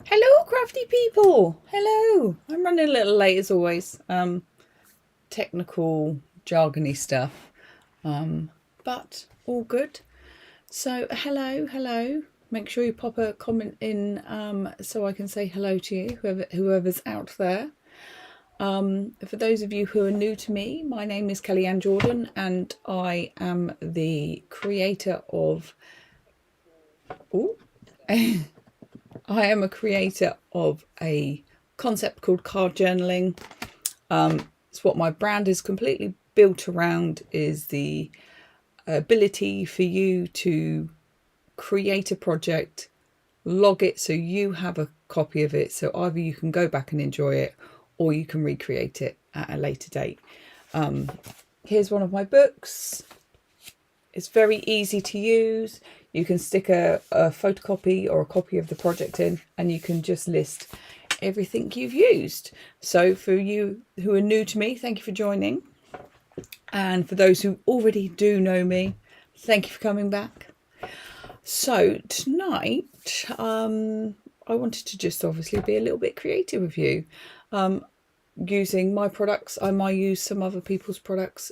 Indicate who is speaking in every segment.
Speaker 1: Hello, crafty people. Hello. I'm running a little late as always. Technical, jargony stuff. But all good. So hello. Make sure you pop a comment in so I can say hello to you, whoever's out there. For those of you who are new to me, my name is Kellyanne Jordan, and I am the creator of. Oh. I am a creator of a concept called card journaling. It's what my brand is completely built around, is the ability for you to create a project, log it so you have a copy of it, so either you can go back and enjoy it or you can recreate it at a later date. Here's one of my books. It's very easy to use. You can stick a photocopy or a copy of the project in, and you can just list everything you've used. So for you who are new to me, thank you for joining. And for those who already do know me, thank you for coming back. So tonight, I wanted to just obviously be a little bit creative with you. Using my products, I might use some other people's products.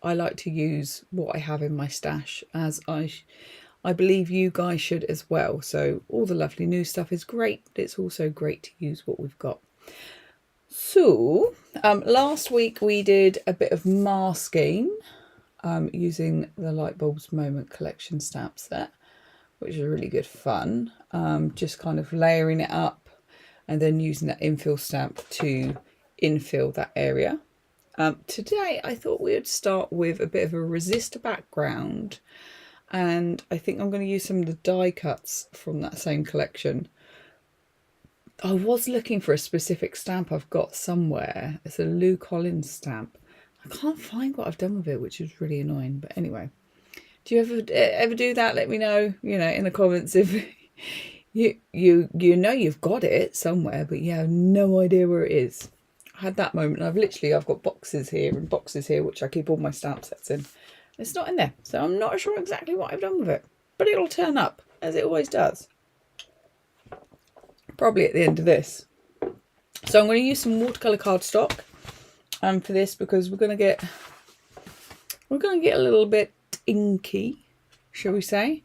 Speaker 1: I like to use what I have in my stash, as I believe you guys should as well. So all the lovely new stuff is great. It's also great to use what we've got. So last week we did a bit of masking using the Lightbulbs Moment collection stamp set, which is really good fun. Just kind of layering it up and then using that infill stamp to infill that area. Today I thought we would start with a bit of a resist background, and I think I'm going to use some of the die cuts from that same collection. I was looking for a specific stamp I've got somewhere. It's a Lou Collins stamp. I can't find what I've done with it, which is really annoying. But anyway, do you ever do that? Let me know, in the comments if you know you've got it somewhere, but you have no idea where it is. I had that moment. I've got boxes here and boxes here, which I keep all my stamp sets in. It's not in there, so I'm not sure exactly what I've done with it, but it'll turn up, as it always does. Probably at the end of this. So I'm going to use some watercolor cardstock for this, because we're going to get a little bit inky, shall we say.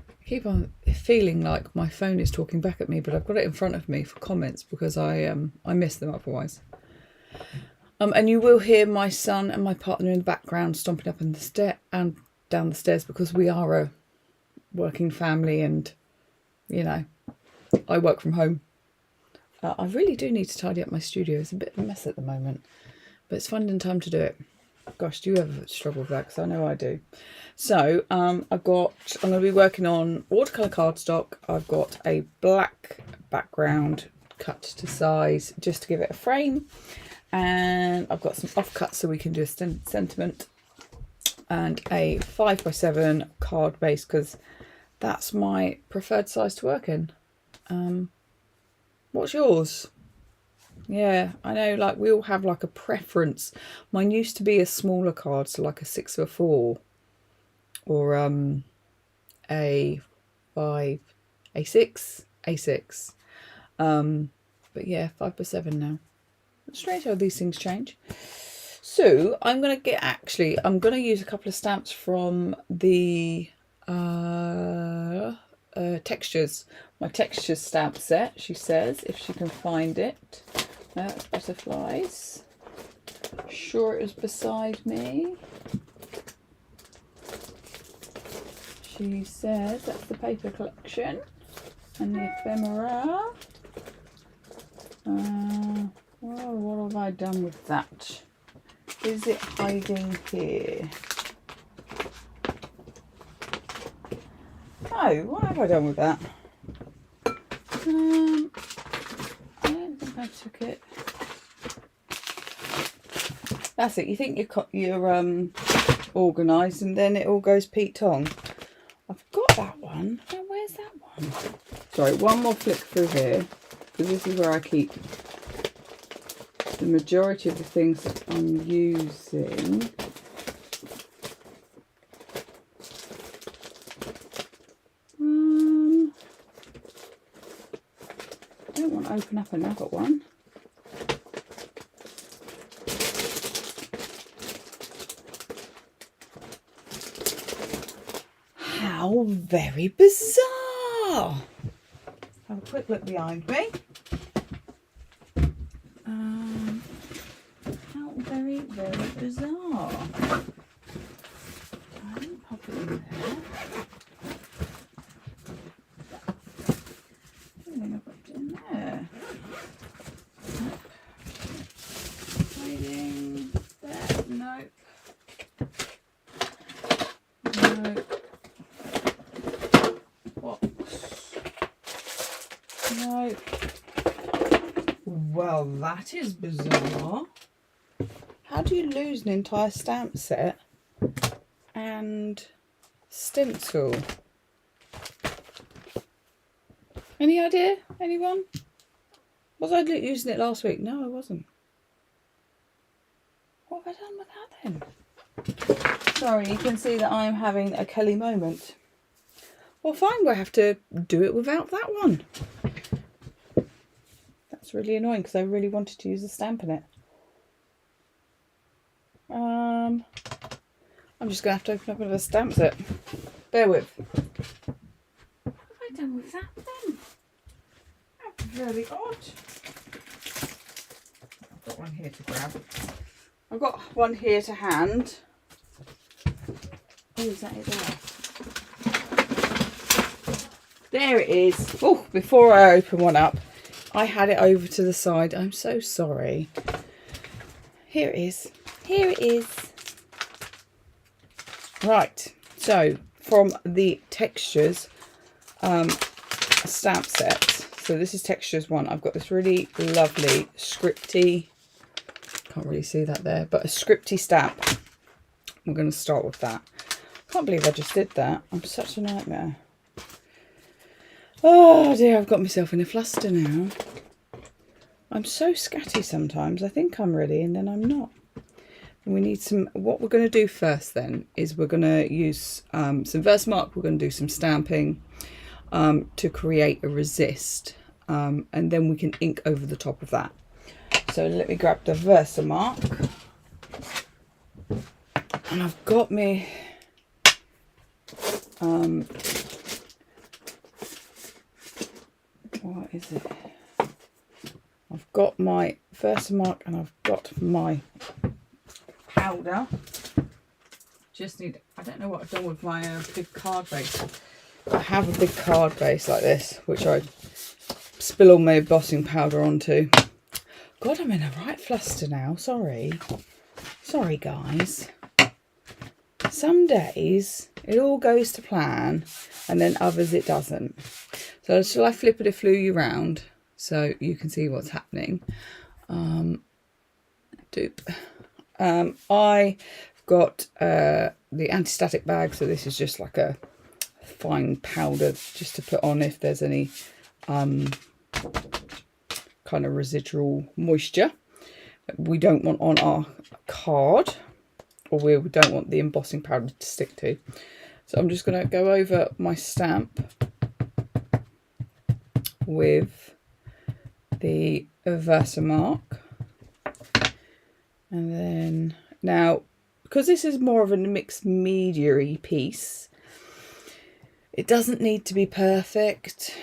Speaker 1: I keep on feeling like my phone is talking back at me, but I've got it in front of me for comments because I miss them otherwise. And you will hear my son and my partner in the background stomping up the stair and down the stairs, because we are a working family, and I work from home. I really do need to tidy up my studio. It's a bit of a mess at the moment, but it's finding time to do it. Gosh, do you ever struggle with that? Because I know I do. So I'm going to be working on watercolor cardstock. I've got a black background cut to size just to give it a frame, and I've got some offcuts so we can do a sentiment, and a 5x7 card base, because that's my preferred size to work in. What's yours? Yeah, I know, like, we all have like a preference. Mine used to be a smaller card, so like a 6x4 or a 5, A6. But yeah, 5x7 now. It's strange how these things change. So I'm going to use a couple of stamps from the textures, my textures stamp set, she says, if she can find it. That's butterflies. Sure, it was beside me. She says that's the paper collection and the ephemera. What have I done with that? Is it hiding here? Oh, what have I done with that? I don't think I took it. That's it. You think you're organised, and then it all goes Pete Tong. I've got that one. Oh, where's that one? Sorry, one more flick through here, because this is where I keep the majority of the things that I'm using. want to open up, and I've got one. How very bizarre! Have a quick look behind me. How very, very bizarre. I didn't pop it in there. I don't think I popped it in there. Hiding there. Nope. Nope. Box. Nope. Well, that is bizarre. How do you lose an entire stamp set and stencil? Any idea? Anyone? Was I using it last week? No, I wasn't. What have I done with that then? Sorry, you can see that I'm having a Kelly moment. Well, fine, we'll have to do it without that one. That's really annoying because I really wanted to use the stamp in it. I'm just going to have to open up another stamp set. Bear with. What have I done with that then? That's very odd. I've got one here to grab. I've got one here to hand. Oh, is that it there? There it is. Oh, before I open one up, I had it over to the side. I'm so sorry. Here it is. Here it is. Right. So, from the Textures stamp set. So this is Textures 1. I've got this really lovely scripty, can't really see that there, but a scripty stamp. I'm going to start with that. Can't believe I just did that. I'm such a nightmare. Oh dear, I've got myself in a fluster now. I'm so scatty sometimes. I think I'm ready and then I'm not. And we need some, what we're going to do first then is we're going to use some Versamark. We're going to do some stamping to create a resist. And then we can ink over the top of that. So let me grab the Versamark. And I've got me what is it? I've got my Versamark and I've got my powder. Just need, I don't know what I've done with my big card base. I have a big card base like this, which I spill all my embossing powder onto. God, I'm in a right fluster now. Sorry. Sorry, guys. Some days it all goes to plan and then others it doesn't. So shall I flippity-flew you around so you can see what's happening? I've got the anti-static bag, so this is just like a fine powder just to put on if there's any kind of residual moisture that we don't want on our card, or we don't want the embossing powder to stick to. So I'm just going to go over my stamp with the Versamark. And then, now, because this is more of a mixed media-y piece, it doesn't need to be perfect,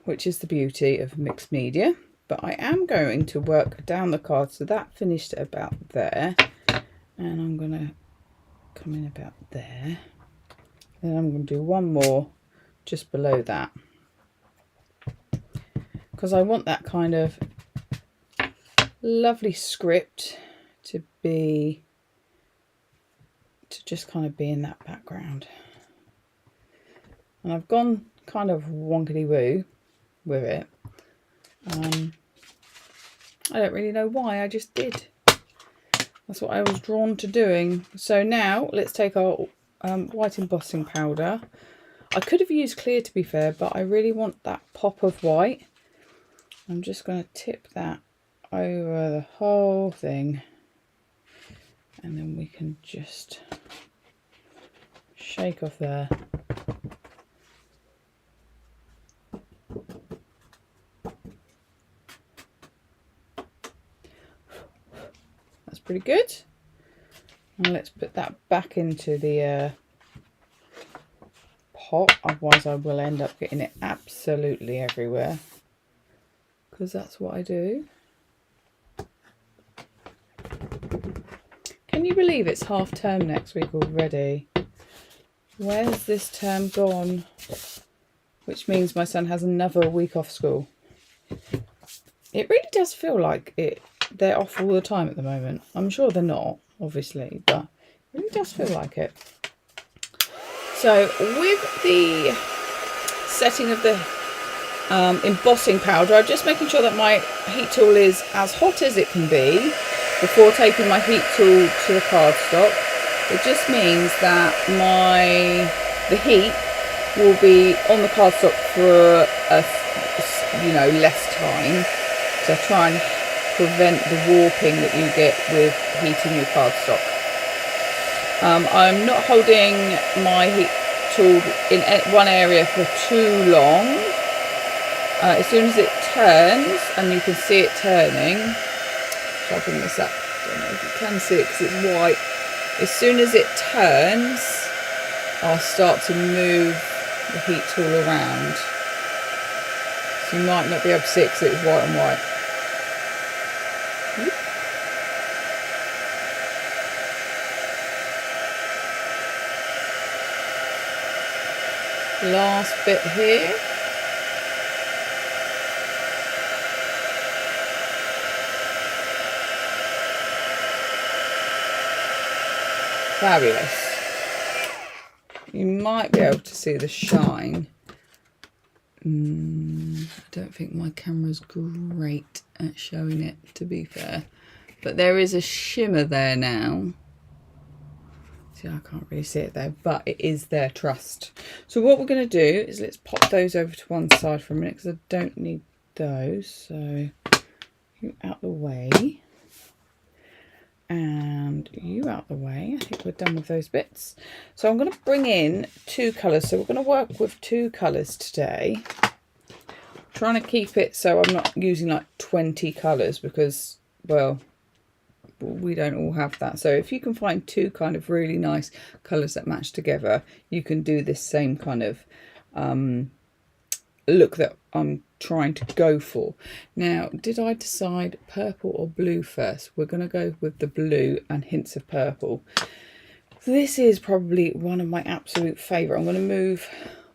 Speaker 1: which is the beauty of mixed media. But I am going to work down the card, so that finished at about there. And I'm going to come in about there. Then I'm going to do one more just below that, because I want that kind of lovely script to just kind of be in that background. And I've gone kind of wonkety woo with it. I don't really know why, I just did. That's what I was drawn to doing. So now let's take our white embossing powder. I could have used clear, to be fair, but I really want that pop of white. I'm just going to tip that over the whole thing, and then we can just shake off there. pretty good. And let's put that back into the pot, otherwise I will end up getting it absolutely everywhere, because that's what I do. Can you believe it's half term next week already? Where's this term gone? Which means my son has another week off school. It really does feel like they're off all the time at the moment. I'm sure they're not, obviously, but it really does feel like it. So with the setting of the embossing powder, I'm just making sure that my heat tool is as hot as it can be before taking my heat tool to the cardstock. It just means that the heat will be on the cardstock for less time, to try and prevent the warping that you get with heating your cardstock. I'm not holding my heat tool in one area for too long. As soon as it turns, and you can see it turning, so I'll bring this up, I don't know if you can see it because it's white. As soon as it turns, I'll start to move the heat tool around. So you might not be able to see it because it's white on white. Last bit here. Fabulous. You might be able to see the shine. I don't think my camera's great at showing it, to be fair. But there is a shimmer there now. See, I can't really see it there, but it is there, trust. So what we're going to do is let's pop those over to one side for a minute, because I don't need those. So you out the way. And you out the way. I think we're done with those bits. So I'm going to bring in two colours. So we're going to work with two colours today. I'm trying to keep it so I'm not using like 20 colours, because, well, we don't all have that. So if you can find two kind of really nice colours that match together, you can do this same kind of look that I'm trying to go for. Now, did I decide purple or blue first? We're going to go with the blue and hints of purple. This is probably one of my absolute favourite. I'm going to move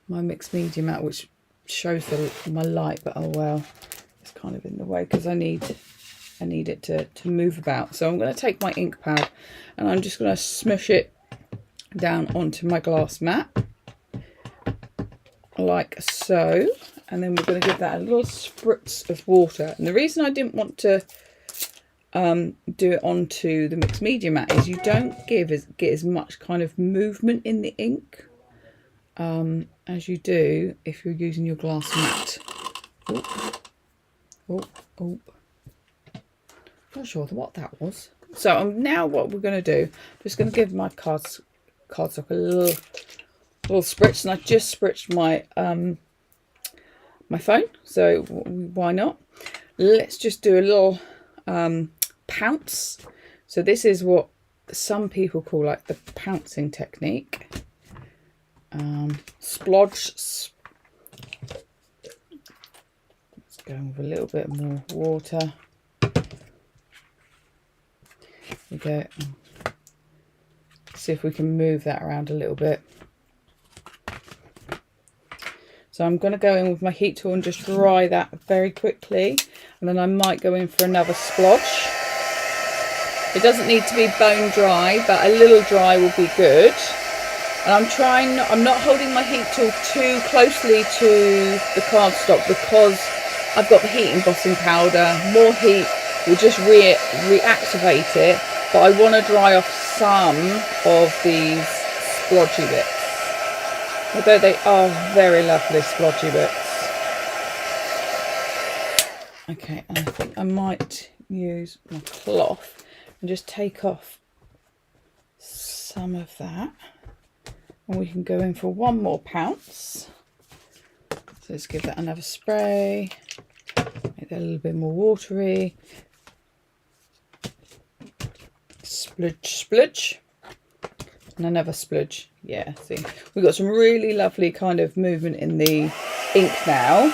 Speaker 1: my mixed medium out, which shows my light, but oh well, it's kind of in the way because I need it to move about. So I'm going to take my ink pad and I'm just going to smush it down onto my glass mat like so, and then we're going to give that a little spritz of water. And the reason I didn't want to do it onto the mixed media mat is you don't get as much kind of movement in the ink as you do if you're using your glass mat. Oh. Not sure what that was. So now what we're going to do, just going to give my cardstock a little spritz, and I just spritzed my my phone, so why not? Let's just do a little pounce. So this is what some people call like the pouncing technique. Splodge. Let's go with a little bit more water. We go. See if we can move that around a little bit. So I'm going to go in with my heat tool and just dry that very quickly, and then I might go in for another splodge. It doesn't need to be bone dry, but a little dry will be good. And I'm not holding my heat tool too closely to the cardstock because I've got the heat embossing powder. More heat will just reactivate it, but I want to dry off some of these splodgy bits. Although they are very lovely splodgy bits. Okay, and I think I might use my cloth and just take off some of that. And we can go in for one more pounce. So let's give that another spray. Make that a little bit more watery. Spludge, spludge. And another spludge. Yeah, see, we've got some really lovely kind of movement in the ink now.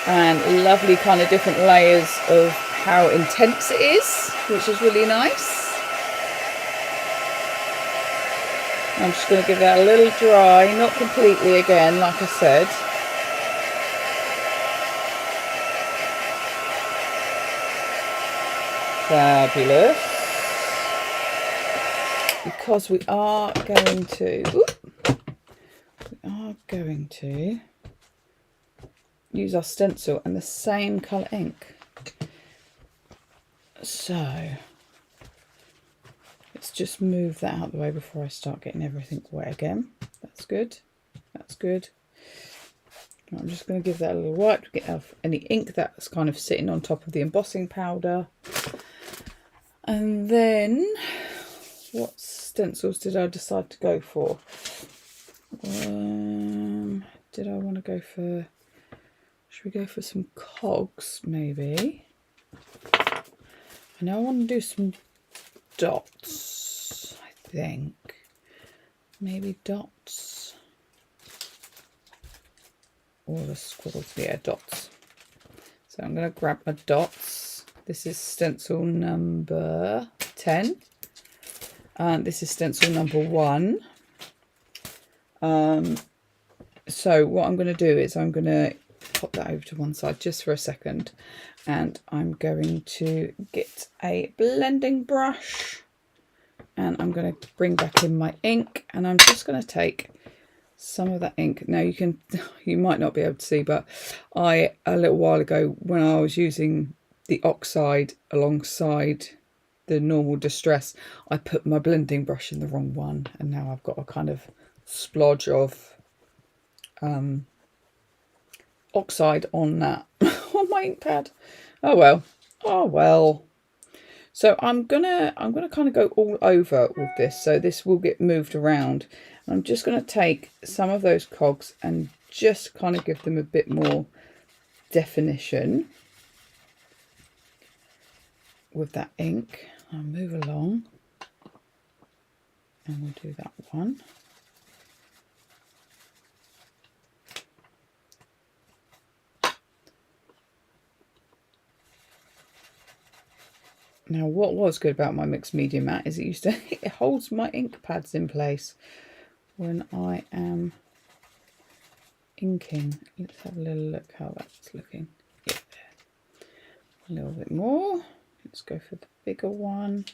Speaker 1: And lovely kind of different layers of how intense it is, which is really nice. I'm just going to give that a little dry, not completely again, like I said. Fabulous. Because we are going to use our stencil and the same colour ink. So let's just move that out of the way before I start getting everything wet again. That's good. That's good. I'm just going to give that a little wipe to get off any ink that's kind of sitting on top of the embossing powder. And then, what stencils did I decide to go for? Did I want to go for... Should we go for some cogs, maybe? I know I want to do some dots, I think. Maybe dots. Or the squiggles, yeah, dots. So I'm going to grab my dots. This is stencil number 10. And this is stencil number 1. So what I'm going to do is I'm going to pop that over to one side just for a second. And I'm going to get a blending brush. And I'm going to bring back in my ink. And I'm just going to take some of that ink. Now you might not be able to see, but a little while ago when I was using the oxide alongside the normal distress, I put my blending brush in the wrong one, and now I've got a kind of splodge of oxide on that on my ink pad. Oh well. So I'm gonna kind of go all over with this, so this will get moved around. I'm just going to take some of those cogs and just kind of give them a bit more definition with that ink. I'll move along and we'll do that one. Now what was good about my mixed media mat is it holds my ink pads in place when I am inking. Let's have a little look how that's looking. Yeah, a little bit more. Let's go for the bigger one.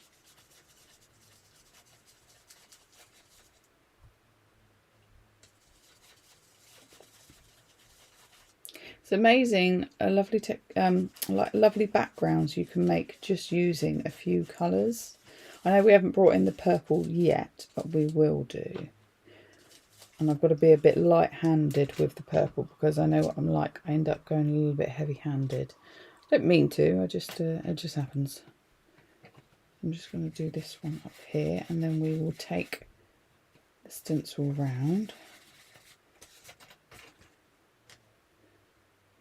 Speaker 1: It's amazing, like lovely backgrounds you can make just using a few colours. I know we haven't brought in the purple yet, but we will do. And I've got to be a bit light-handed with the purple because I know what I'm like. I end up going a little bit heavy-handed. I don't mean to, it just happens. I'm just going to do this one up here, and then we will take the stencil round.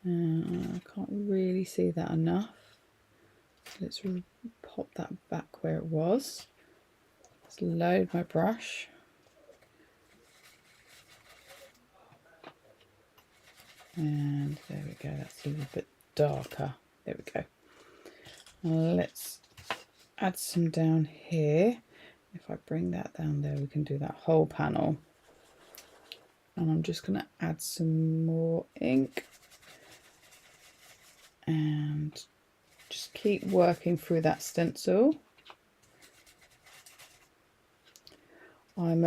Speaker 1: I can't really see that enough. Let's pop that back where it was. Let's load my brush. And there we go, that's a little bit darker. There we go. Let's add some down here. If I bring that down there, we can do that whole panel. And I'm just going to add some more ink. And just keep working through that stencil. I'm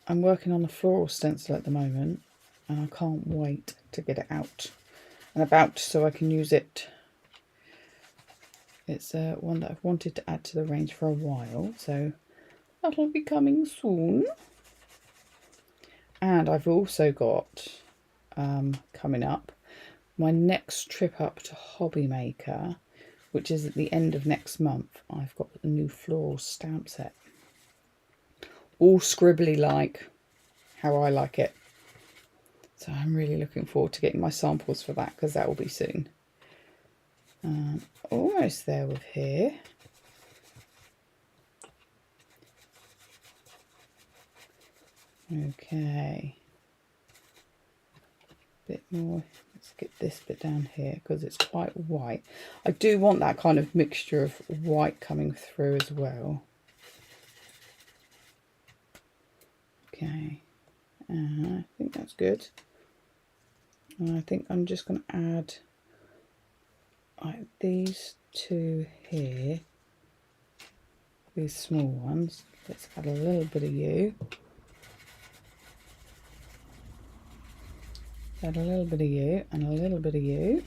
Speaker 1: working on the floral stencil at the moment, and I can't wait to get it out and about so I can use it. It's one that I've wanted to add to the range for a while, so that'll be coming soon. And I've also got coming up my next trip up to Hobby Maker, which is at the end of next month. I've got a new floral stamp set, all scribbly like how I like it. So I'm really looking forward to getting my samples for that, because that will be soon. Almost there with here. Okay. Bit more. Let's get this bit down here because it's quite white. I do want that kind of mixture of white coming through as well. Okay, I think that's good. And I think I'm just going to add like these two here, these small ones. Let's add a little bit of you. Add a little bit of you and a little bit of you.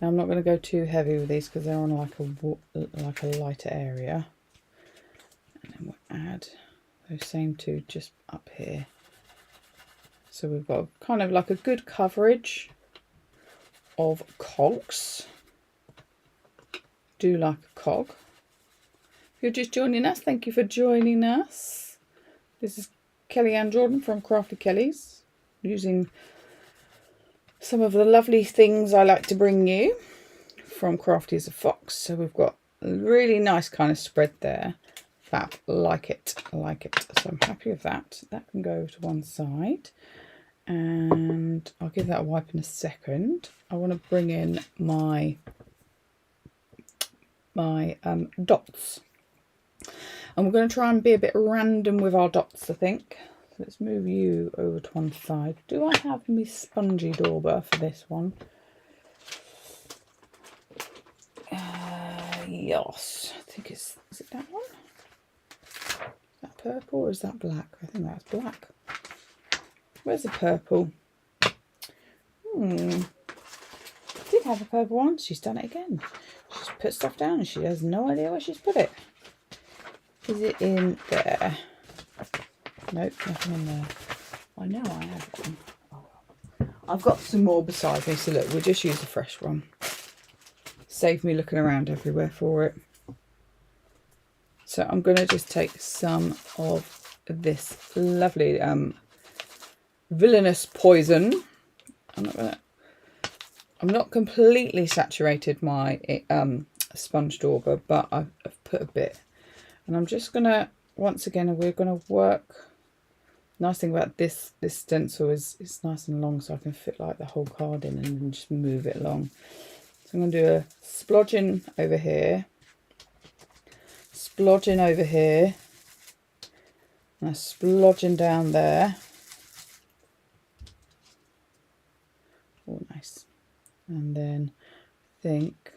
Speaker 1: Now I'm not going to go too heavy with these because they're on like a lighter area. And then we'll add those same two just up here. So we've got kind of like a good coverage of cogs. Do like a cog. If you're just joining us, thank you for joining us. This is Kellyanne Jordan from Crafty Kellys, using some of the lovely things I like to bring you from Crafty as a Fox. So we've got a really nice kind of spread there. Fab, like it, like it. So I'm happy with that. That can go to one side. And I'll give that a wipe in a second. I want to bring in my dots. And we're going to try and be a bit random with our dots, I think. So let's move you over to one side. Do I have my spongy dauber for this one? Yes. I think it's... Is it that one? Is that purple or is that black? I think that's black. Where's the purple? Did have a purple one. She's done it again. She's put stuff down and she has no idea where she's put it. Is it in there? Nope, nothing in there. I know I have one. Oh, well. I've got some more beside me, so look, we'll just use a fresh one. Save me looking around everywhere for it. So I'm going to just take some of this lovely villainous poison. I'm not completely saturated my sponge dauber, but I've put a bit. And I'm just going to, once again, we're going to work. Nice thing about this stencil is it's nice and long, so I can fit like the whole card in and then just move it along. So I'm going to do a splodging over here, splodging over here, and a splodging down there. Oh, nice. And then I think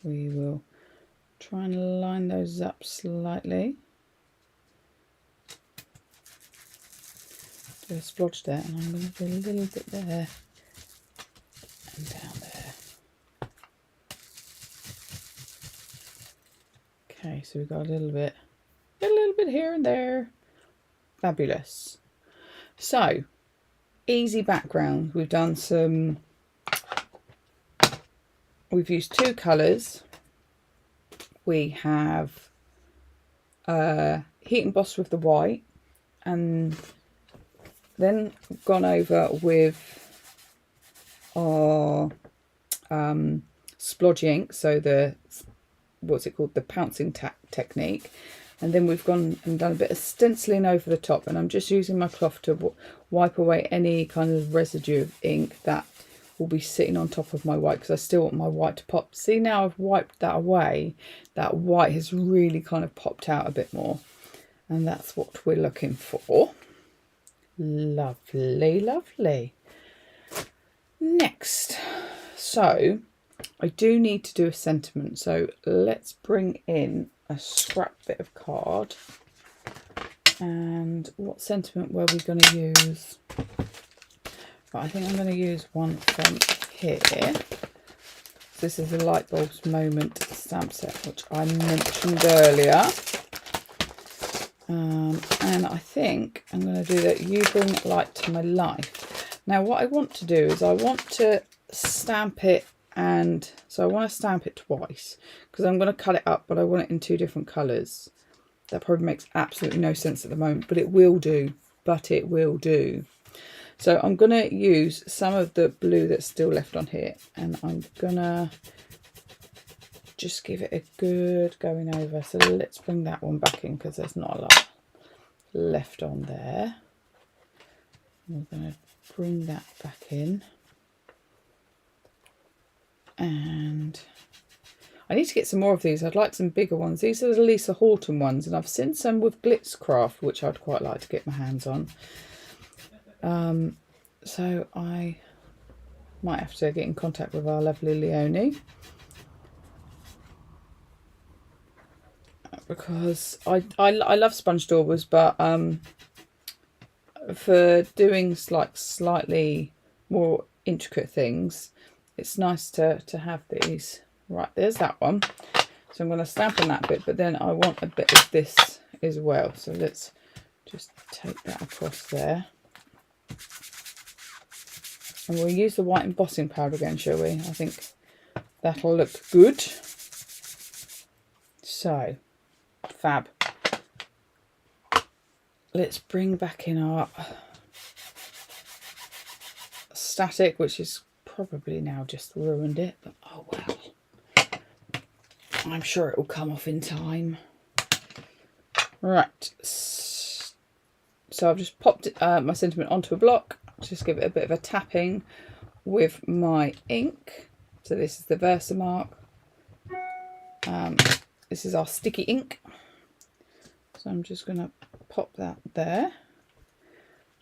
Speaker 1: we will try and line those up slightly. Do a splodge there, and I'm going to do a little bit there and down there. Okay, so we've got a little bit here and there. Fabulous. So, easy background. We've done some... We've used two colours. We have heat embossed with the white, and then gone over with our splodgy ink, so the, what's it called, the pouncing technique. And then we've gone and done a bit of stenciling over the top, and I'm just using my cloth to wipe away any kind of residue of ink that will be sitting on top of my white, because I still want my white to pop. See, now I've wiped that away, that white has really kind of popped out a bit more, and that's what we're looking for. Lovely, lovely. Next, so I do need to do a sentiment, so let's bring in a scrap bit of card. And what sentiment were we going to use? But I think I'm going to use one from here. This is a Light Bulbs Moment stamp set, which I mentioned earlier. And I think I'm going to do that. You bring light to my life. Now, what I want to do is I want to stamp it, and so I want to stamp it twice because I'm going to cut it up, but I want it in two different colours. That probably makes absolutely no sense at the moment, but it will do. But it will do. So I'm going to use some of the blue that's still left on here, and I'm going to just give it a good going over. So let's bring that one back in because there's not a lot. left on there. We're going to bring that back in. And I need to get some more of these. I'd like some bigger ones. These are the Lisa Horton ones, and I've seen some with Glitzcraft, which I'd quite like to get my hands on. So I might have to get in contact with our lovely Leonie, because I love sponge daubers, but for doing like slightly more intricate things, it's nice to have these. Right, there's that one. So I'm going to stamp on that bit, but then I want a bit of this as well. So let's just take that across there. And we'll use the white embossing powder again, shall we? I think that'll look good. So, fab. Let's bring back in our static, which is probably now just ruined it, but oh well. I'm sure it will come off in time. Right, so I've just popped my sentiment onto a block. Just give it a bit of a tapping with my ink. So this is the Versamark. This is our sticky ink. So I'm just going to pop that there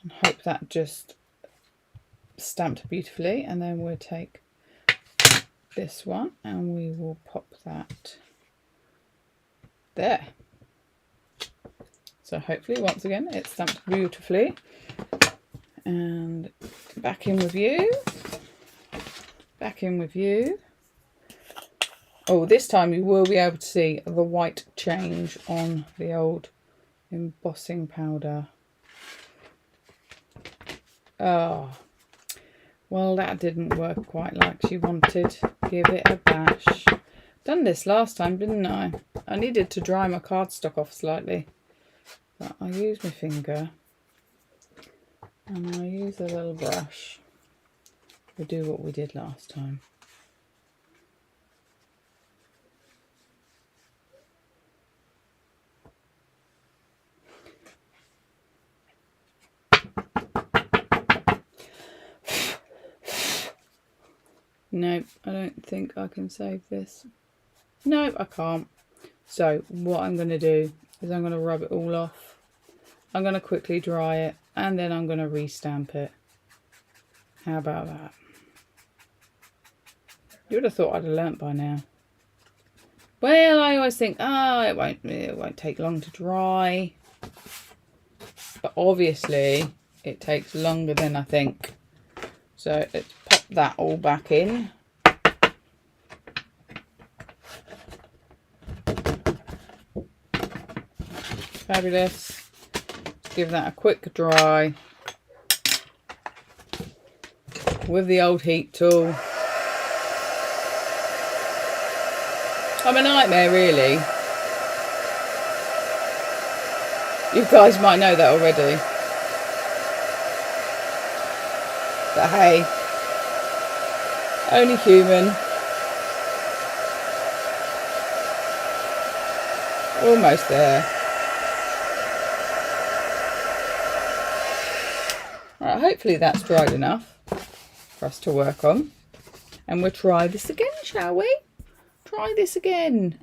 Speaker 1: and hope that just stamped beautifully. And then we'll take this one and we will pop that there. So hopefully once again it's stamped beautifully. And back in with you. Back in with you. Oh, this time you will be able to see the white change on the old embossing powder. Oh, well, that didn't work quite like she wanted. Give it a bash. Done this last time, didn't I? I needed to dry my cardstock off slightly. But I used my finger. And I use a little brush. We'll do what we did last time. Nope, I don't think I can save this. Nope, I can't. So what I'm going to do is I'm going to rub it all off. I'm going to quickly dry it and then I'm going to restamp it. How about that? You would have thought I'd have learnt by now. Well, I always think, oh, it won't take long to dry. But obviously it takes longer than I think. So let's pop that all back in. Fabulous. Give that a quick dry with the old heat tool. I'm a nightmare, really. You guys might know that already. But hey, only human. Almost there. Right, hopefully that's dried enough for us to work on. And we'll try this again, shall we? Try this again.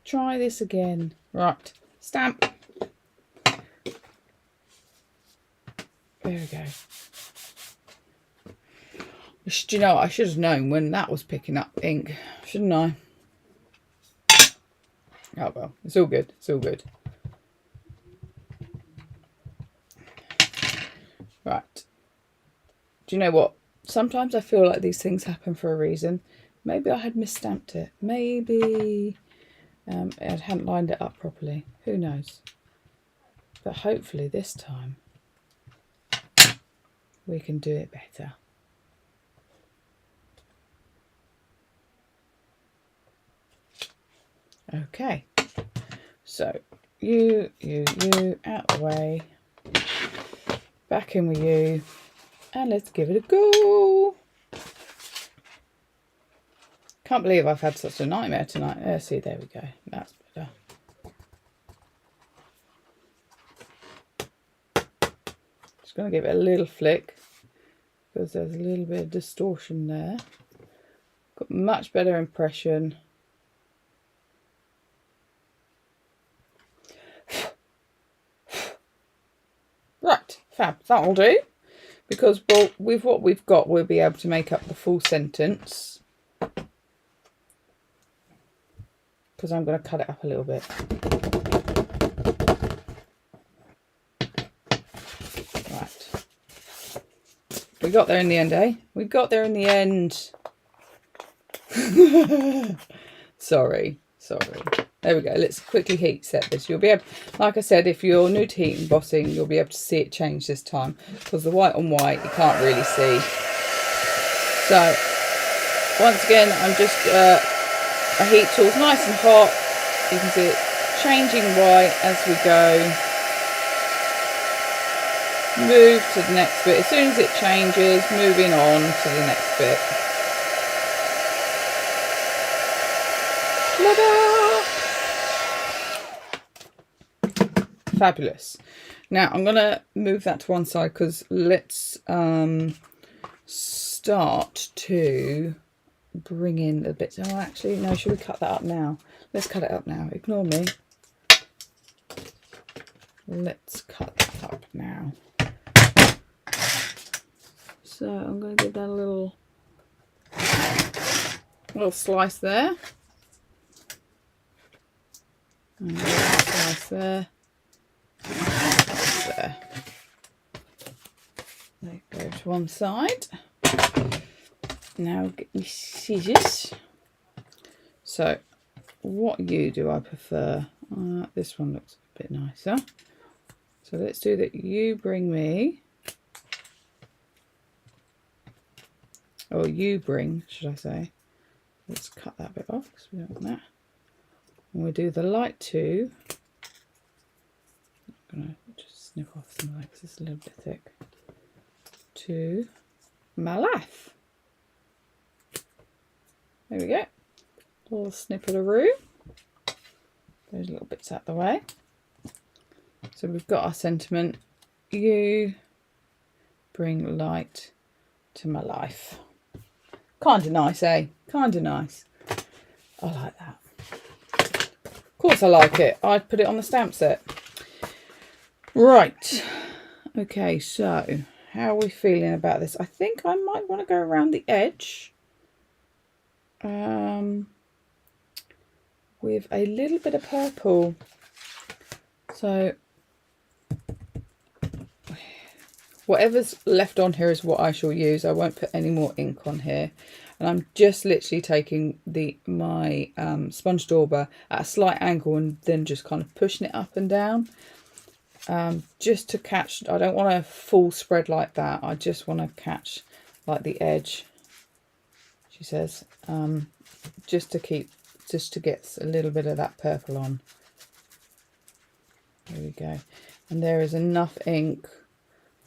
Speaker 1: Try this again. Right, stamp. There we go. Do you know what? I should have known when that was picking up ink, shouldn't I? Oh well, it's all good. It's all good. Right. Do you know what? Sometimes I feel like these things happen for a reason. Maybe I had misstamped it. Maybe I hadn't lined it up properly. Who knows? But hopefully this time we can do it better. Okay. So you, out the way. Back in with you. And let's give it a go. Can't believe I've had such a nightmare tonight. See, there we go. That's better. Just going to give it a little flick because there's a little bit of distortion there. Got much better impression. Right, fab, that'll do. Because, well, with what we've got, we'll be able to make up the full sentence. Because I'm going to cut it up a little bit. Right. We got there in the end, eh? We got there in the end. Sorry. There we go. Let's quickly heat set this. You'll be able, like I said, if you're new to heat embossing, you'll be able to see it change this time because the white on white you can't really see. So once again, I'm just a heat tool's nice and hot. You can see it changing white as we go. Move to the next bit. As soon as it changes, moving on to the next bit. Fabulous. Now I'm going to move that to one side because let's start to bring in the bits. Oh, actually, no, should we cut that up now? Let's cut it up now. Ignore me. Let's cut that up now. So I'm going to give that a little slice there. And a little slice there. There. They go to one side. Now get my scissors. So, what hue do I prefer? This one looks a bit nicer. So let's do that. You bring me, or you bring, should I say? Let's cut that bit off because we don't want that. And we'll do the light 2. I'm going to just snip off some of that because it's a little bit thick. To my life. There we go. A little snipperoo. Those little bits out the way. So we've got our sentiment. You bring light to my life. Kind of nice, eh? Kind of nice. I like that. Of course I like it. I'd put it on the stamp set. Right. Okay, so how are we feeling about this? I think I might want to go around the edge. With a little bit of purple. So whatever's left on here is what I shall use. I won't put any more ink on here. And I'm just literally taking my sponge dauber at a slight angle and then just kind of pushing it up and down. Just to catch, I don't want a full spread like that. I just want to catch like the edge, she says, just to get a little bit of that purple on. There we go. And there is enough ink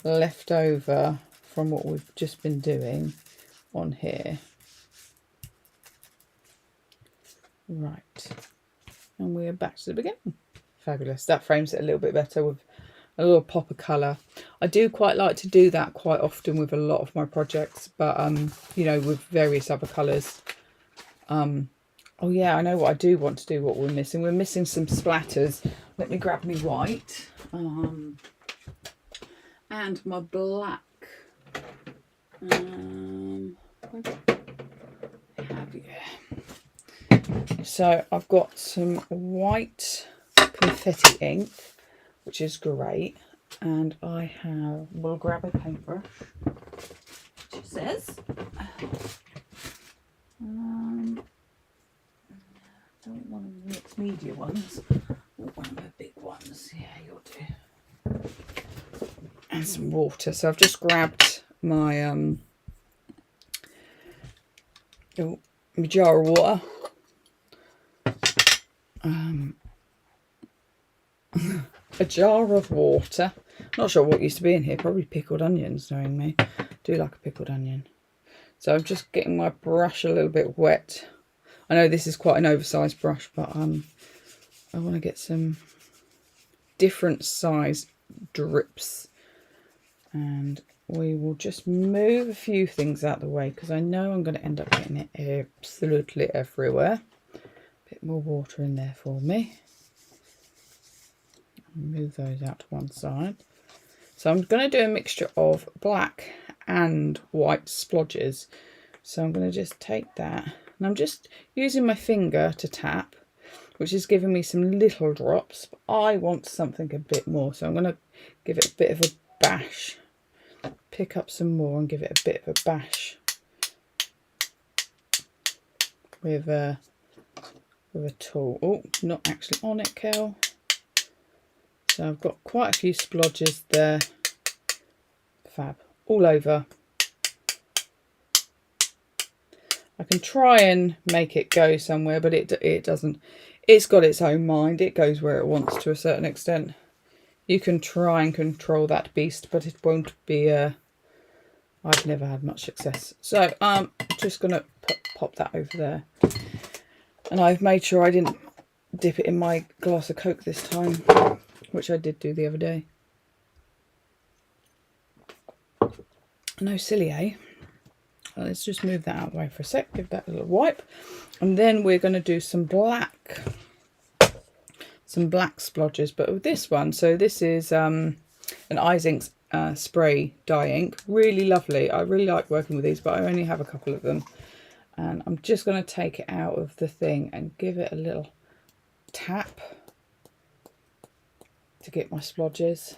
Speaker 1: left over from what we've just been doing on here. Right. And we are back to the beginning. Fabulous. That frames it a little bit better with a little pop of colour. I do quite like to do that quite often with a lot of my projects, but you know, with various other colours. Oh yeah, I know what I do want to do, what we're missing. We're missing some splatters. Let me grab me white. And my black. So I've got some white confetti ink, which is great, and we'll grab a paintbrush, which it says. Don't want them mixed media ones. I want one of the big ones. Yeah, you'll do. And some water. So I've just grabbed my my jar of water. A jar of water. Not sure what used to be in here. Probably pickled onions, knowing me. Do like a pickled onion. So I'm just getting my brush a little bit wet. I know this is quite an oversized brush, but I want to get some different size drips And we will just move a few things out of the way because I know I'm going to end up getting it absolutely everywhere. Bit more water in there for me. Move those out to one side. So I'm going to do a mixture of black and white splodges. So I'm going to just take that, and I'm just using my finger to tap, which is giving me some little drops, but I want something a bit more. So I'm going to give it a bit of a bash, pick up some more and give it a bit of a bash with a tool. Oh, not actually on it, Kel. So I've got quite a few splodges there. Fab. All over. I can try and make it go somewhere, but it doesn't. It's got its own mind. It goes where it wants to a certain extent. You can try and control that beast, but it won't be... I've never had much success. So I'm just going to pop that over there. And I've made sure I didn't dip it in my glass of Coke this time, which I did do the other day. No silly, eh? Let's just move that out of the way for a sec, give that a little wipe. And then we're going to do some black splodges, but with this one, so this is an Eyes Ink spray dye ink. Really lovely. I really like working with these, but I only have a couple of them. And I'm just going to take it out of the thing and give it a little tap to get my splodges.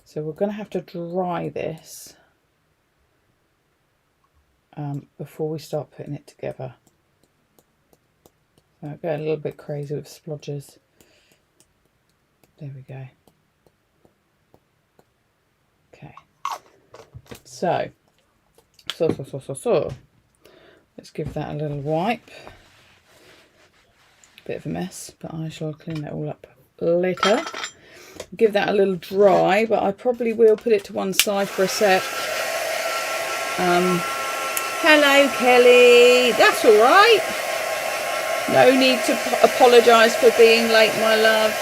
Speaker 1: So we're going to have to dry this before we start putting it together. So I'm going a little bit crazy with splodges. There we go. Okay. So. Let's give that a little wipe. Bit of a mess, but I shall clean that all up later. Give that a little dry, but I probably will put it to one side for a sec. Hello, Kelly. That's all right. No need to apologise for being late, my love.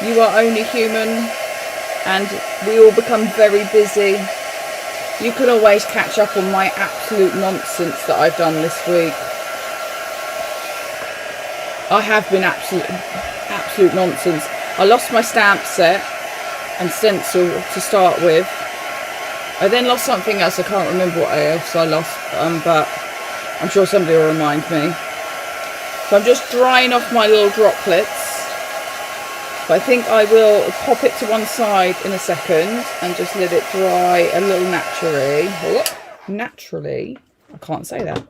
Speaker 1: You are only human, and we all become very busy. You can always catch up on my absolute nonsense that I've done this week. I have been absolute nonsense. I lost my stamp set and stencil to start with. I then lost something else. I can't remember what else I lost, but I'm sure somebody will remind me. So I'm just drying off my little droplets. But I think I will pop it to one side in a second and just let it dry a little naturally. Naturally, I can't say that.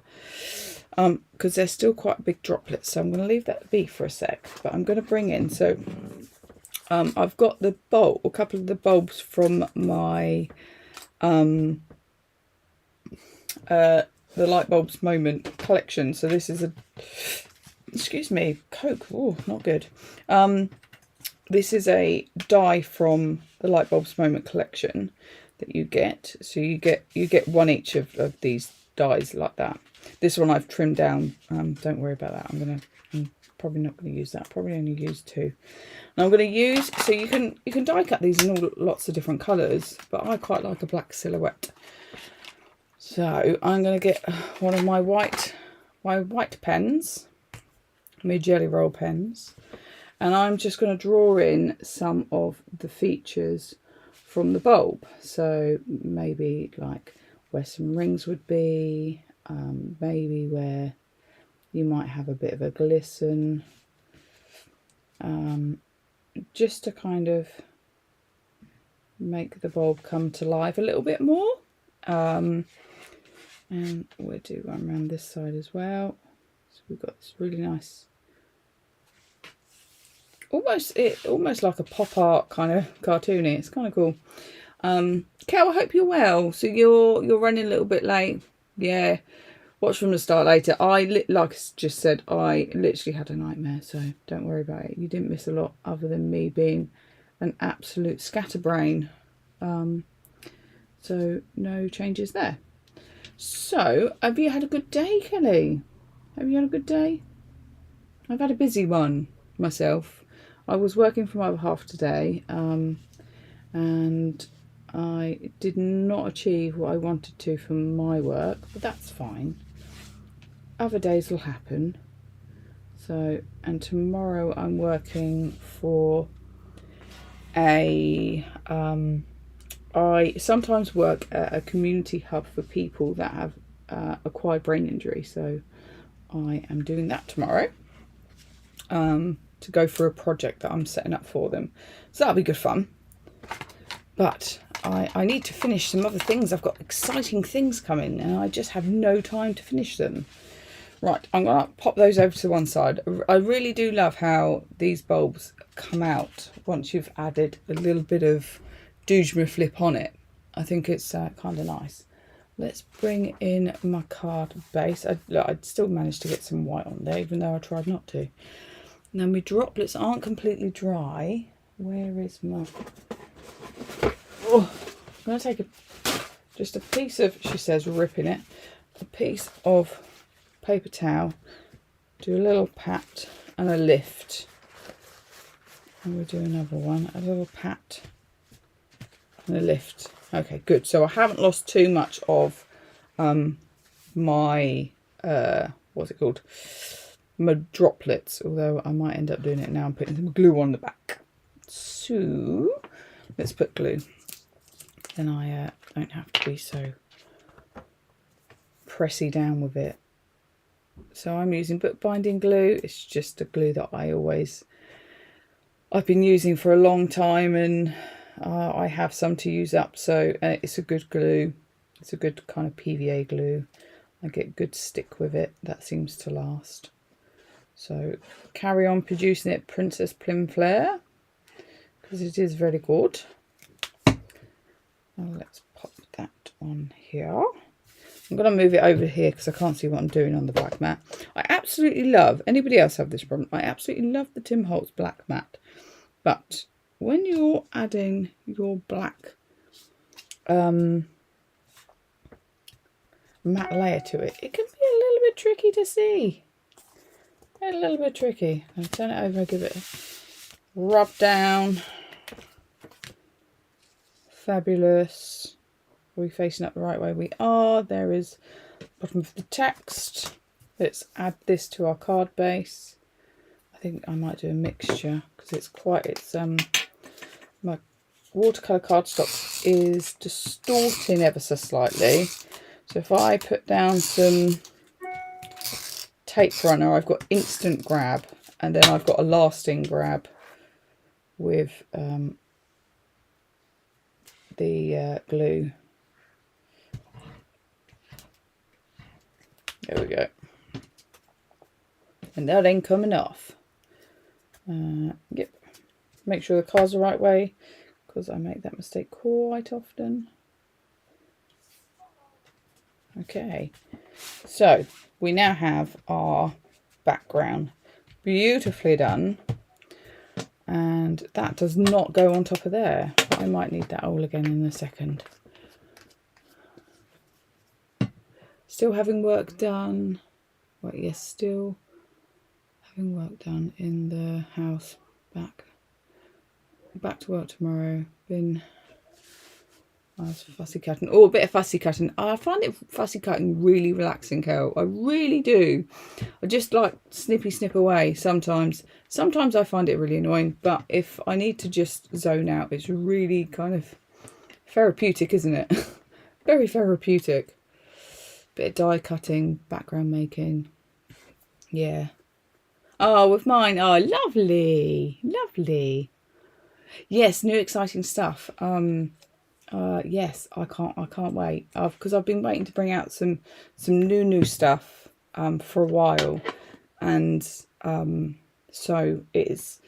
Speaker 1: Because they're still quite big droplets, so I'm going to leave that be for a sec. But I'm going to bring in, so I've got the bulb, a couple of the bulbs from my the Light Bulbs Moment collection. So this is a, excuse me, Coke. Oh, not good. This is a die from the Light Bulbs Moment collection that you get. So you get one each of these dies like that. This one I've trimmed down. Don't worry about that. I'm probably not going to use that. Probably only use two. And I'm going to use, so you can die cut these in all lots of different colours, but I quite like a black silhouette. So I'm going to get one of my white pens, my Jelly Roll pens, and I'm just going to draw in some of the features from the bulb. So maybe like where some rings would be, maybe where you might have a bit of a glisten, just to kind of make the bulb come to life a little bit more. And we'll do one around this side as well. So we've got this really nice, almost like a pop art kind of cartoony. It's kind of cool. Kel, I hope you're well. So you're running a little bit late. Yeah, watch from the start later. Like I just said, I literally had a nightmare, so don't worry about it. You didn't miss a lot other than me being an absolute scatterbrain. So no changes there. So have you had a good day, Kelly? Have you had a good day? I've had a busy one myself. I was working for my other half today, and I did not achieve what I wanted to from my work, but that's fine. Other days will happen. So, and tomorrow I'm working for I sometimes work at a community hub for people that have acquired brain injury. So I am doing that tomorrow to go for a project that I'm setting up for them. So that'll be good fun. But I need to finish some other things. I've got exciting things coming and I just have no time to finish them. Right, I'm going to pop those over to one side. I really do love how these bulbs come out once you've added a little bit of Doujma flip on it. I think it's kind of nice. Let's bring in my card base. I'd still managed to get some white on there, even though I tried not to. Now my droplets aren't completely dry. Where is my... Oh, I'm going to take just a piece of, she says, ripping it, a piece of paper towel, do a little pat and a lift, and we'll do another one, a little pat and a lift. Okay, good. So I haven't lost too much of my what's it called, my droplets, although I might end up doing it now. I'm putting some glue on the back, so let's put glue, then I don't have to be so pressy down with it. So I'm using bookbinding glue. It's just a glue that I've been using for a long time, and I have some to use up. So it's a good glue. It's a good kind of PVA glue. I get good stick with it. That seems to last. So carry on producing it, Princess Plim Flare, because it is very good. Now let's pop that on here. I'm going to move it over here because I can't see what I'm doing on the black mat. I absolutely love, anybody else have this problem? I absolutely love the Tim Holtz black mat. But when you're adding your black matte layer to it, it can be a little bit tricky to see. A little bit tricky. I'll turn it over, give it a rub down. Fabulous. Are we facing up the right way? We are. There is bottom of the text. Let's add this to our card base. I think I might do a mixture because it's my watercolour cardstock is distorting ever so slightly. So if I put down some tape runner, I've got instant grab, and then I've got a lasting grab with the glue. There we go. And that ain't coming off. Yep. Make sure the card's the right way, because I make that mistake quite often. Okay. So we now have our background beautifully done. And that does not go on top of there. But I might need that all again in a second. Still having work done. Well, yes, still having work done in the house. Back to work tomorrow. Been fussy cutting. Oh, a bit of fussy cutting. I find it fussy cutting really relaxing, Kel. I really do. I just like snip away sometimes. Sometimes I find it really annoying, but if I need to just zone out, it's really kind of therapeutic, isn't it? Very therapeutic. Bit of die cutting, background making. Yeah. Oh, with mine. Oh, lovely. Lovely. Yes, new exciting stuff. Yes, I can't wait. Because I've been waiting to bring out some new stuff for a while, and so it's,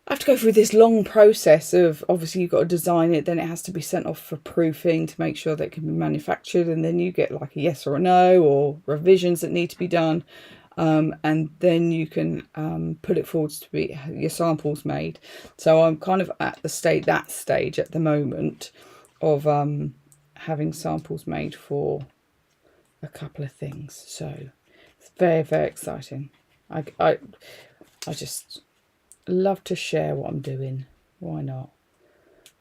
Speaker 1: I have to go through this long process of, obviously you've got to design it, then it has to be sent off for proofing to make sure that it can be manufactured, and then you get like a yes or a no, or revisions that need to be done. And then you can put it forwards to be your samples made. So I'm kind of at that stage at the moment of having samples made for a couple of things. So it's very, very exciting. I just love to share what I'm doing. Why not?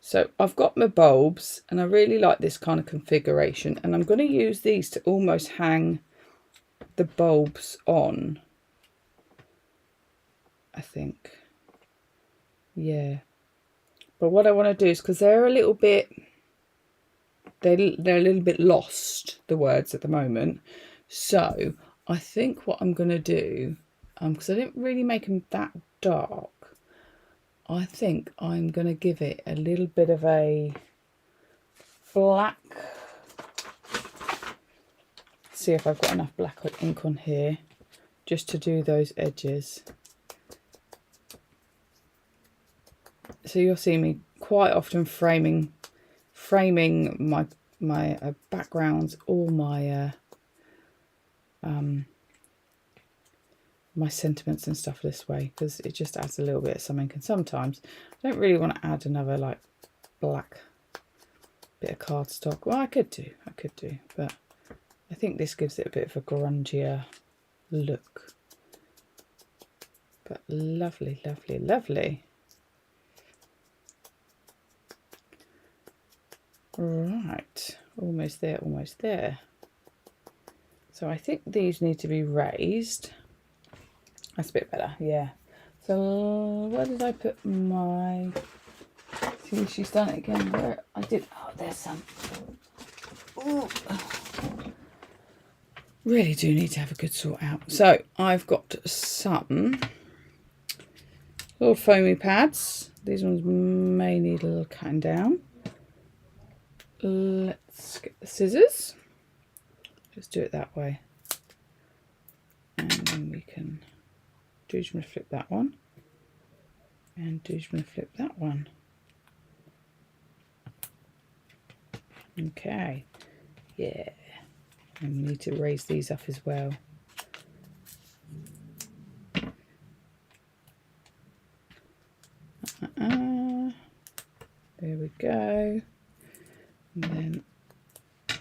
Speaker 1: So I've got my bulbs and I really like this kind of configuration, and I'm going to use these to almost hang the bulbs on, I think. Yeah. But what I want to do is, because they're a little bit, they're a little bit lost, the words at the moment. So I think what I'm going to do, because I didn't really make them that dark, I think I'm going to give it a little bit of a black. See if I've got enough black ink on here just to do those edges. So you'll see me quite often framing my backgrounds or my my sentiments and stuff this way, because it just adds a little bit of something. And sometimes I don't really want to add another like black bit of cardstock. Well, I could do, but I think this gives it a bit of a grungier look. But lovely, lovely, lovely. Right, almost there, almost there. So I think these need to be raised. That's a bit better, yeah. So where did I put my... See, she's done it again. Where I did... Oh, there's some. Ooh. Really do need to have a good sort out. So I've got some little foamy pads. These ones may need a little cutting down. Let's get the scissors. Just do it that way. And then we can do flip that one. And do flip that one. Okay. Yeah. And we need to raise these up as well. There we go. And then a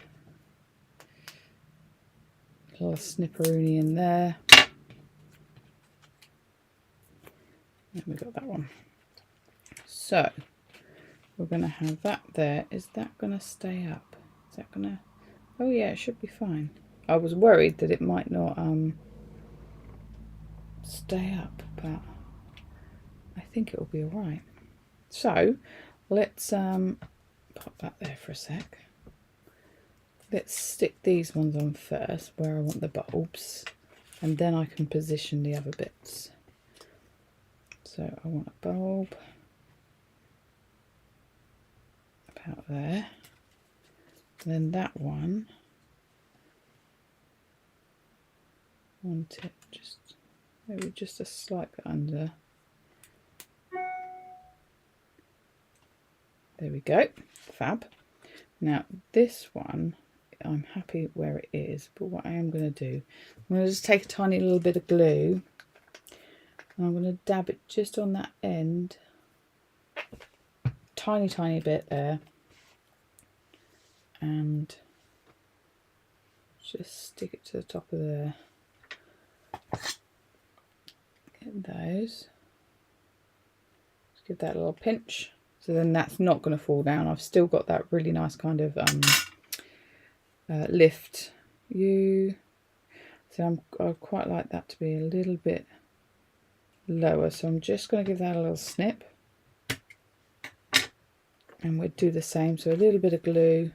Speaker 1: little snipperoonie in there. And we got that one. So we're going to have that there. Is that going to stay up? Is that going to... Oh yeah, it should be fine. I was worried that it might not stay up, but I think it will be all right. So let's pop that there for a sec. Let's stick these ones on first where I want the bulbs, and then I can position the other bits. So I want a bulb about there. And then that one, I want it just maybe just a slight bit under. There we go, fab. Now this one, I'm happy where it is, but what I am going to do, I'm going to just take a tiny little bit of glue and I'm going to dab it just on that end, tiny bit there, and just stick it to the top of there. Get those. Just give that a little pinch. So then that's not going to fall down. I've still got that really nice kind of lift. So I quite like that to be a little bit lower. So I'm just going to give that a little snip. And we'll do the same. So a little bit of glue.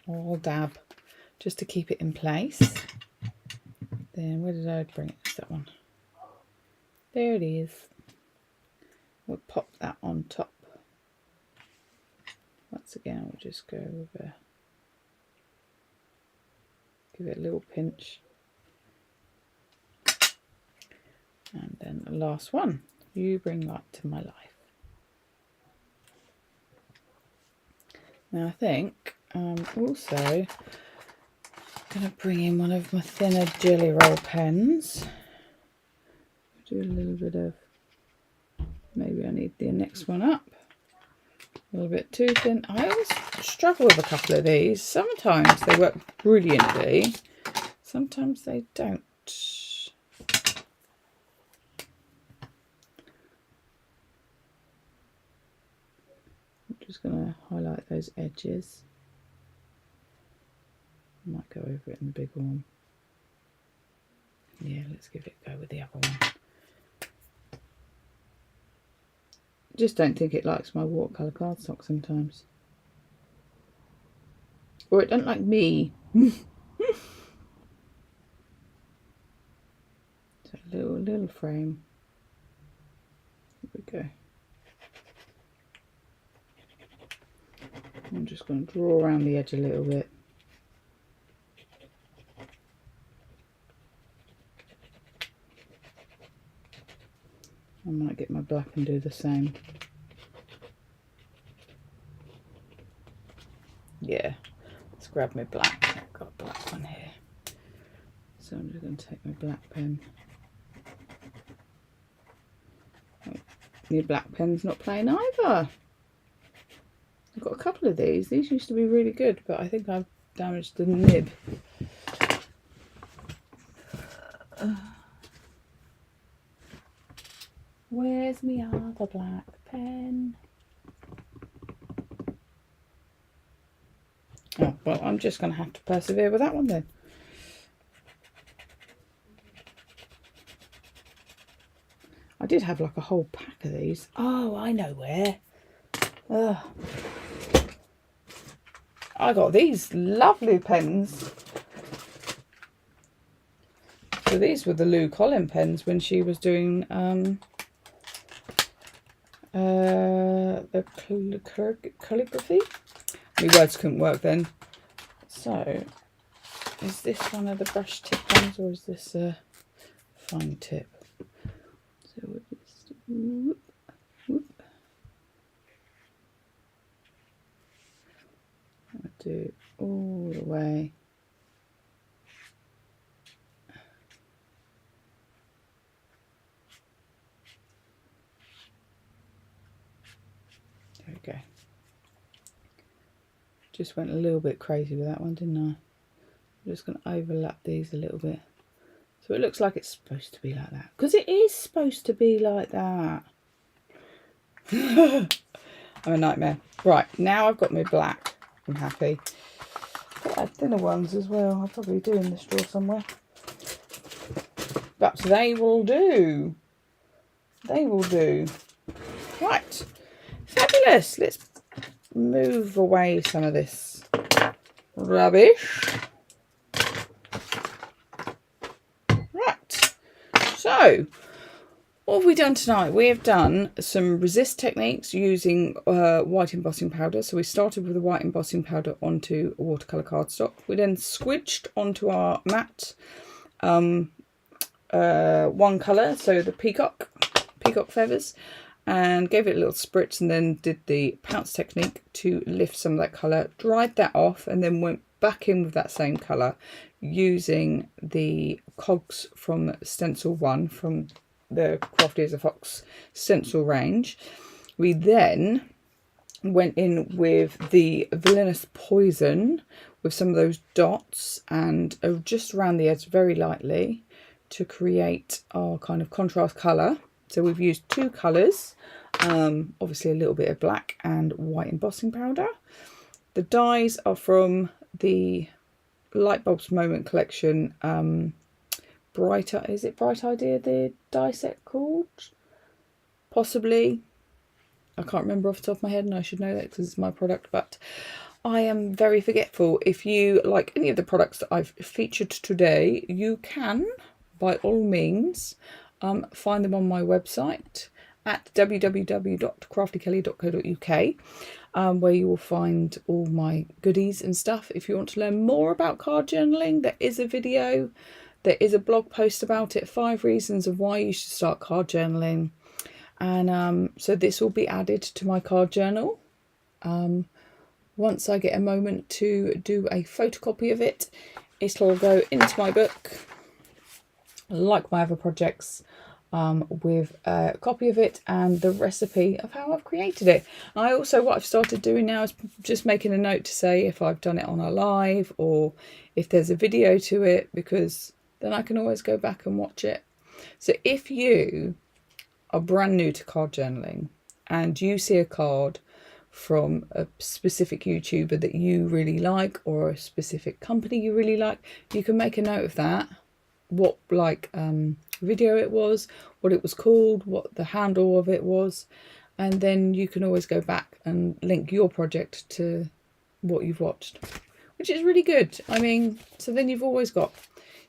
Speaker 1: Or dab. Just to keep it in place. Then where did I bring it? It's that one. There it is. We'll pop that on top. Once again, we'll just go with a, give it a little pinch. And then the last one, you bring light to my life. Now I think I'm also going to bring in one of my thinner jelly roll pens. Do a little bit of, maybe I need the next one up. A little bit too thin. I always struggle with a couple of these. Sometimes they work brilliantly. Sometimes they don't. I'm just going to highlight those edges. I might go over it in the bigger one. Yeah, let's give it a go with the other one. Just don't think it likes my watercolour cardstock sometimes. Or it doesn't like me. So a little frame. Here we go. I'm just going to draw around the edge a little bit. I might get my black and do the same. Yeah, let's grab my black. I've got a black one here. So I'm just going to take my black pen. Oh, my black pen's not playing either. I've got a couple of these. These used to be really good, but I think I've damaged the nib. Where's my other black pen? Oh, well, I'm just going to have to persevere with that one then. I did have like a whole pack of these. Oh, I know where. Ugh. I got these lovely pens. So these were the Lou Collin pens when she was doing the calligraphy. My words couldn't work then. So, is this one of the brush tip ones or is this a fine tip? So we'll just whoop, whoop. I'll do all the way. There we go. Just went a little bit crazy with that one, didn't I? I'm just going to overlap these a little bit. So it looks like it's supposed to be like that. Because it is supposed to be like that. I'm a nightmare. Right, now I've got my black. I'm happy. I've got thinner ones as well. I'll probably do in this drawer somewhere. But they will do. They will do. Right. Fabulous. Let's move away some of this rubbish. Right. So, what have we done tonight? We have done some resist techniques using white embossing powder. So we started with the white embossing powder onto a watercolour cardstock. We then switched onto our matte one colour, so the peacock feathers, and gave it a little spritz and then did the pounce technique to lift some of that colour, dried that off and then went back in with that same colour using the cogs from Stencil 1 from the Crafty as a Fox stencil range. We then went in with the Villainous Poison with some of those dots and just around the edge very lightly to create our kind of contrast colour. So we've used two colours, obviously a little bit of black and white embossing powder. The dies are from the Lightbulbs Moment collection. Is it Bright Idea the die set called? Possibly. I can't remember off the top of my head and I should know that because it's my product, but I am very forgetful. If you like any of the products that I've featured today, you can, by all means, find them on my website at www.craftykelly.co.uk, where you will find all my goodies and stuff. If you want to learn more about card journaling, there is a video, there is a blog post about it, 5 reasons of why you should start card journaling. And so this will be added to my card journal. Once I get a moment to do a photocopy of it, it'll go into my book, like my other projects, with a copy of it and the recipe of how I've created it. What I've started doing now is just making a note to say if I've done it on a live or if there's a video to it, because then I can always go back and watch it. So if you are brand new to card journaling and you see a card from a specific YouTuber that you really like, or a specific company you really like, you can make a note of that, what video it was, what it was called, what the handle of it was, and then you can always go back and link your project to what you've watched, which is really good. I mean, so then you've always got,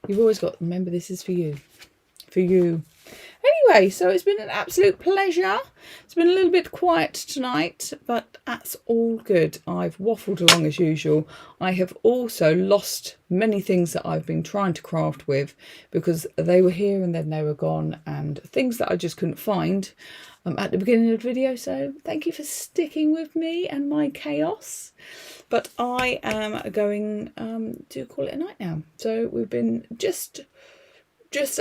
Speaker 1: remember, this is for you. Anyway, so it's been an absolute pleasure. It's been a little bit quiet tonight, but that's all good. I've waffled along as usual. I have also lost many things that I've been trying to craft with, because they were here and then they were gone, and things that I just couldn't find at the beginning of the video. So thank you for sticking with me and my chaos. But I am going to call it a night now. So we've been just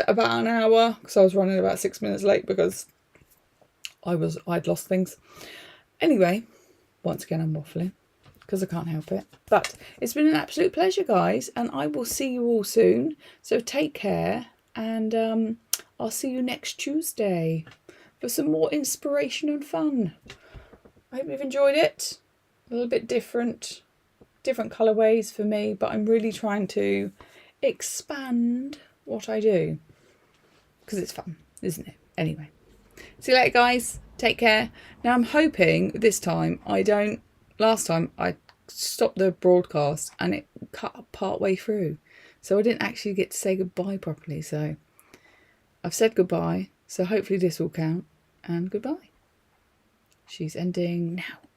Speaker 1: about an hour, because I was running about 6 minutes late because I'd lost things. Anyway, once again I'm waffling because I can't help it. But it's been an absolute pleasure, guys, and I will see you all soon. So take care, and I'll see you next Tuesday for some more inspiration and fun. I hope you've enjoyed it. A little bit different colourways for me, but I'm really trying to expand what I do, because it's fun, isn't it? Anyway, see you later, guys. Take care. Now I'm hoping this time I don't, last time I stopped the broadcast and it cut part way through, so I didn't actually get to say goodbye properly. So I've said goodbye, so hopefully this will count, and goodbye. She's ending now.